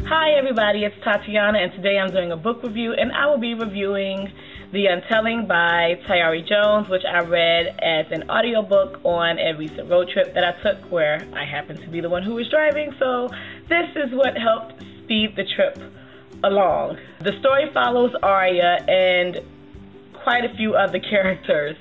Hi everybody, it's Tatiana, and today I'm doing a book review, and I will be reviewing The Untelling by Tayari Jones, which I read as an audiobook on a recent road trip that I took where I happened to be the one who was driving, so this is what helped speed the trip along. The story follows Arya and quite a few other characters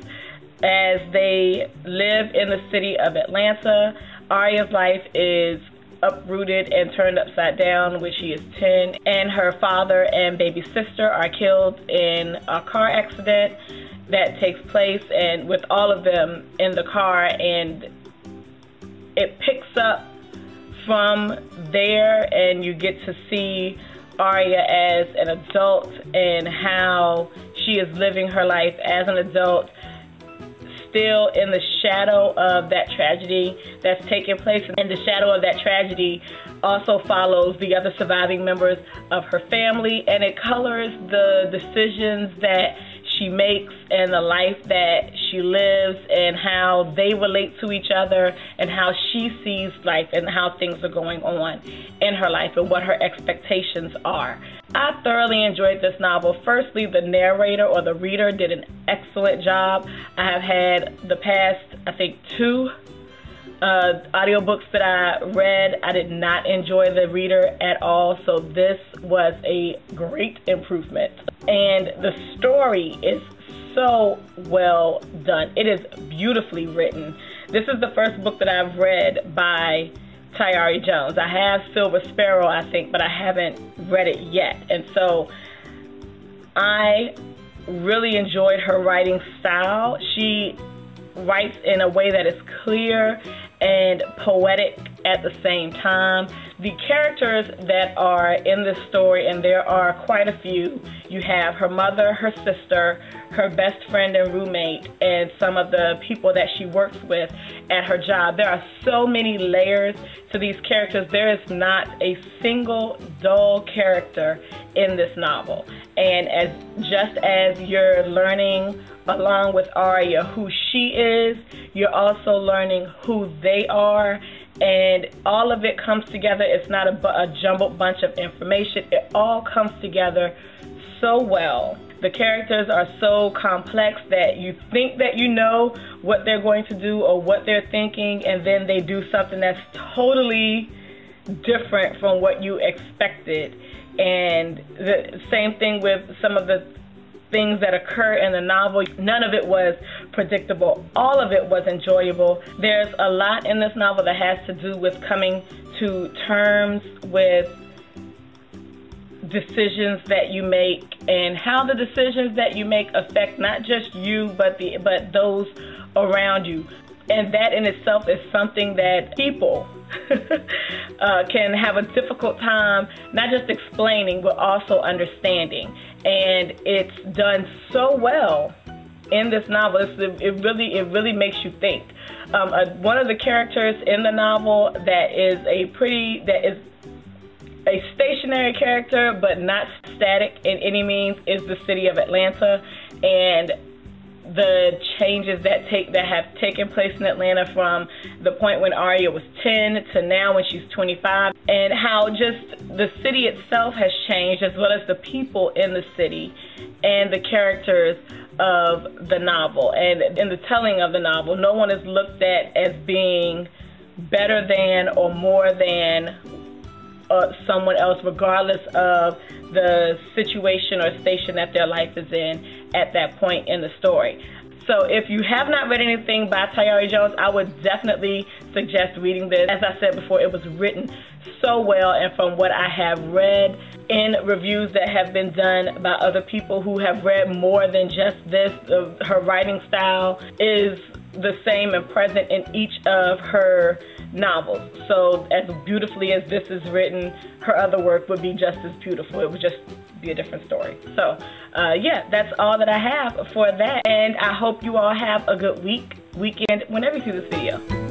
as they live in the city of Atlanta. Arya's life is uprooted and turned upside down when she is 10, and her father and baby sister are killed in a car accident that takes place, and with all of them in the car, and it picks up from there, and you get to see Arya as an adult and how she is living her life as an adult, still in the shadow of that tragedy that's taking place. And the shadow of that tragedy also follows the other surviving members of her family, and it colors the decisions that she makes and the life that she lives and how they relate to each other and how she sees life and how things are going on in her life and what her expectations are. I thoroughly enjoyed this novel. Firstly, the narrator or the reader did an excellent job. I have had the past, I think, two audiobooks that I read. I did not enjoy the reader at all, so this was a great improvement. And the story is so well done. It is beautifully written. This is the first book that I've read by Tayari Jones. I have Silver Sparrow, I think, but I haven't read it yet. And so I really enjoyed her writing style. She writes in a way that is clear and poetic at the same time. The characters that are in this story, and there are quite a few, you have her mother, her sister, her best friend and roommate, and some of the people that she works with at her job. There are so many layers to these characters. There is not a single dull character in this novel. And just as you're learning along with Arya who she is, you're also learning who they are, and all of it comes together. It's not a jumbled bunch of information. It all comes together so well. The characters are so complex that you think that you know what they're going to do or what they're thinking, and then they do something that's totally different from what you expected. And the same thing with some of the things that occur in the novel. None of it was predictable. All of it was enjoyable. There's a lot in this novel that has to do with coming to terms with decisions that you make and how the decisions that you make affect not just you but those around you. And that in itself is something that people can have a difficult time not just explaining but also understanding. And it's done so well in this novel. It really makes you think. One of the characters in the novel that is a stationary character but not static in any means is the city of Atlanta, and the changes that have taken place in Atlanta from the point when Arya was 10 to now when she's 25, and how just the city itself has changed, as well as the people in the city and the characters of the novel. And in the telling of the novel, no one is looked at as being better than or more than someone else, regardless of the situation or station that their life is in at that point in the story. So if you have not read anything by Tayari Jones, I would definitely suggest reading this. As I said before, it was written so well, and from what I have read in reviews that have been done by other people who have read more than just this, her writing style is the same and present in each of her novels. So as beautifully as this is written, her other work would be just as beautiful. It would just be a different story. So yeah, that's all that I have for that, and I hope you all have a good weekend whenever you see this video.